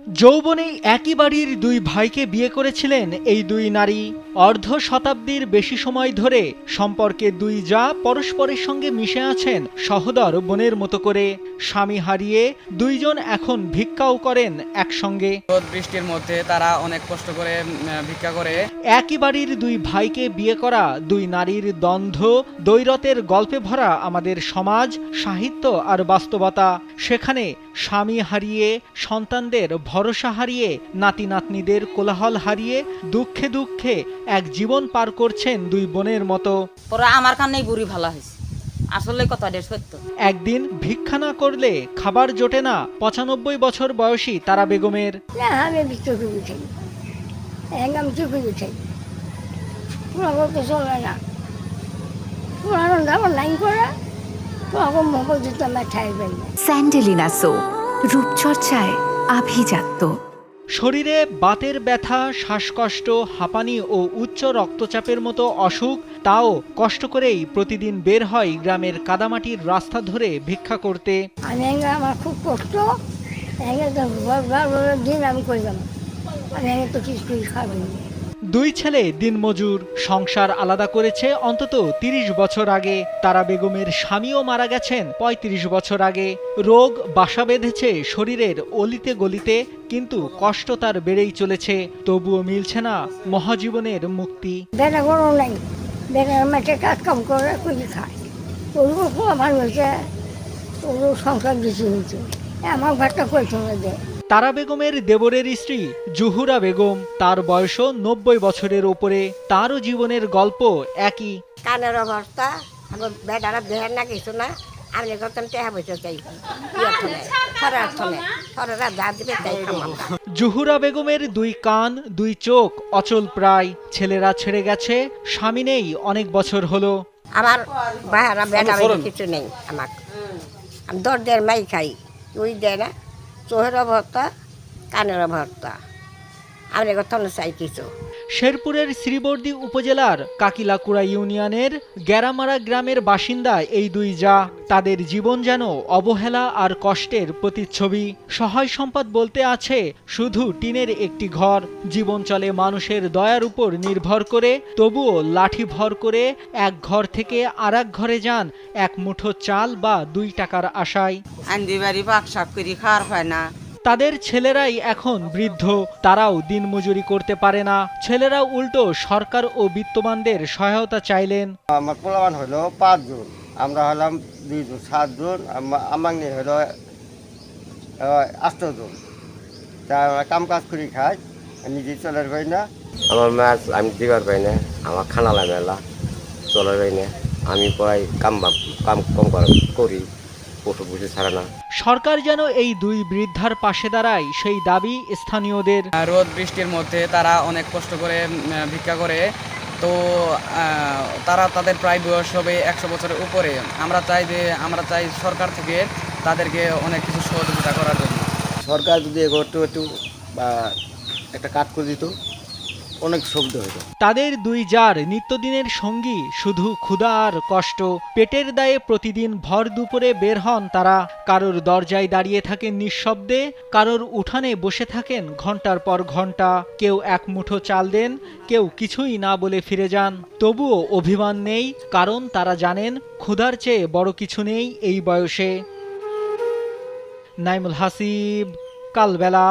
যৌবনেই একই বাড়ির দুই ভাইকে বিয়ে করেছিলেন এই দুই নারী। অর্ধ শতাব্দীর বেশি সময় ধরে সম্পর্কে দুই জা পরস্পরের সঙ্গে মিশে আছেন সহোদর বোনের মতো করে। স্বামী হারিয়ে দুইজন এখন ভিক্ষাও করেন একসঙ্গে। রোদ বৃষ্টির মধ্যে তারা অনেক কষ্ট করে ভিক্ষা করে। একই বাড়ির দুই ভাইকে বিয়ে করা দুই নারীর দ্বন্দ্ব দ্বৈরথের গল্পে ভরা আমাদের সমাজ, সাহিত্য আর বাস্তবতা। সেখানে স্বামী হারিয়ে, সন্তানদের ভরসা হারিয়ে, নাতি নাতনিদের কোলাহল হারিয়ে দুঃখে দুঃখে এক জীবন পার করছেন দুই বোনের মতো। পরে আমার কানেই বুড়ি ভালো হয়েছে, আসলে কথাটা সত্য। একদিন ভিক্ষা না করলে খাবার জোটে না ৯৫ বছর বয়সী তারা বেগমের। আমি চোখে উঠাই, আমি চোখে উঠাই, পুরো বলতে চলে না, পুরানো আমার লাইন করা পুরো মোবাইল দিতে আমার ঠাইবেন না। স্যান্ডেলিনা সো, রূপচর্চায় আভিজাত্য। শরীরে বাতের ব্যথা, শ্বাসকষ্ট, হাঁপানি ও উচ্চ রক্তচাপের মতো অসুখ, তাও কষ্ট করেই প্রতিদিন বের হয় গ্রামের কাদামাটির রাস্তা ধরে ভিক্ষা করতে। আমি আমার খুব কষ্ট, দিন আমি করলাম, আমি তো কিছুই খাবেন। দুই ছেলে দিনমজুর, সংসার আলাদা করেছে অন্তত ৩০ বছর আগে। তারা বেগমের স্বামীও মারা গেছেন ৩৫ বছর আগে। রোগ বাসা বেঁধেছে শরীরের অলিতে গলিতে, কিন্তু কষ্ট তার বেড়েই চলেছে। তবুও মিলছে না মহাজীবনের মুক্তি। বেটা গরম নাই, বেটার মাঠে কাজ কাম করে খুঁজে খায়, ওরও খুব ভালো হয়েছে, ওরও সংসার বেশি হয়েছে, আমার ঘরটা করতে দেয়। তারা বেগমের দেবরের স্ত্রী জুহুরা বেগম, তার বয়সও ৯০ বছরের ওপরে। তারও জীবনের গল্প একই। কানের অবস্থা, এখন বেটারা দেহের না কিছু না, আমি কখন টেহা বসে চাই যা দিবে তাই খামাম। জুহুরা বেগমের দুই কান, দুই চোখ অচল প্রায়। ছেলেরা ছেড়ে গেছে, স্বামী নেই অনেক বছর হলো। আমার বাহারা বেটা কিছু নেই, আমার আমি 10 দেড় মাই খাই, ওই দেয় না, চোহের অবস্থা, কানের অবস্থা, আমি কখন চাই কিছু। শেরপুরের শ্রীবর্দী উপজেলার কাকিলাকুড়া ইউনিয়নের গ্যারামারা গ্রামের বাসিন্দা এই দুই জা। তাদের জীবন যেন অবহেলা আর কষ্টের প্রতিচ্ছবি। সহায় সম্পদ বলতে আছে শুধু টিনের একটি ঘর। জীবন চলে মানুষের দয়ার উপর নির্ভর করে, তবুও লাঠি ভর করে এক ঘর থেকে আরেক ঘরে যান এক মুঠো চাল বা 2 টাকার আশায়। আন্দি বাড়ি পাক সাপ করি খাওয়ার পায় না। তাদের ছেলেরাই এখন বৃদ্ধ, তারাও দিনমজুরি করতে পারে না। ছেলেরা উল্টো সরকার ও বিত্তবানদের সহায়তা চাইলেন। আমার পোলাবান হলো 5 জন, আমরা হলাম 2 জন, 7 জন, আমার নিয়ে হলো 8 জন। তা আমরা কাম কাজ করে খাই, নিজে চলার পাই না। আমার মাছ আমি দিবার পাই না, আমার খানা মেলা চলার পাই না। আমি প্রায় কাম কম করি, পশু পুষি ছাড়া না। সরকার যেন এই দুই বৃদ্ধার পাশে দাঁড়ায়, সেই দাবি স্থানীয়দের। রোদ বৃষ্টির মধ্যে তারা অনেক কষ্ট করে ভিক্ষা করে। তো তারা তাদের প্রায় বয়স হবে 100 বছরের উপরে। আমরা চাই সরকার থেকে তাদেরকে অনেক কিছু সহযোগিতা করার জন্য। সরকার যদি একটু বা একটা কাজ করে দিত, অনেক সুবিধা হতো। তাদের দুই জার নিত্যদিনের সঙ্গী শুধু ক্ষুধা আর কষ্ট। পেটের দায়ে প্রতিদিন ভর দুপুরে বের হন তারা। কারোর দরজায় দাঁড়িয়ে থাকেন নিঃশব্দে, কারোর উঠানে বসে থাকেন ঘন্টার পর ঘন্টা। কেউ এক মুঠো চাল দেন, কেউ কিছুই না বলে ফিরে যান। তবুও অভিমান নেই, কারণ তারা জানেন ক্ষুধার চেয়ে বড় কিছু নেই এই বয়সে। নাইমুল হাসিব, কালবেলা।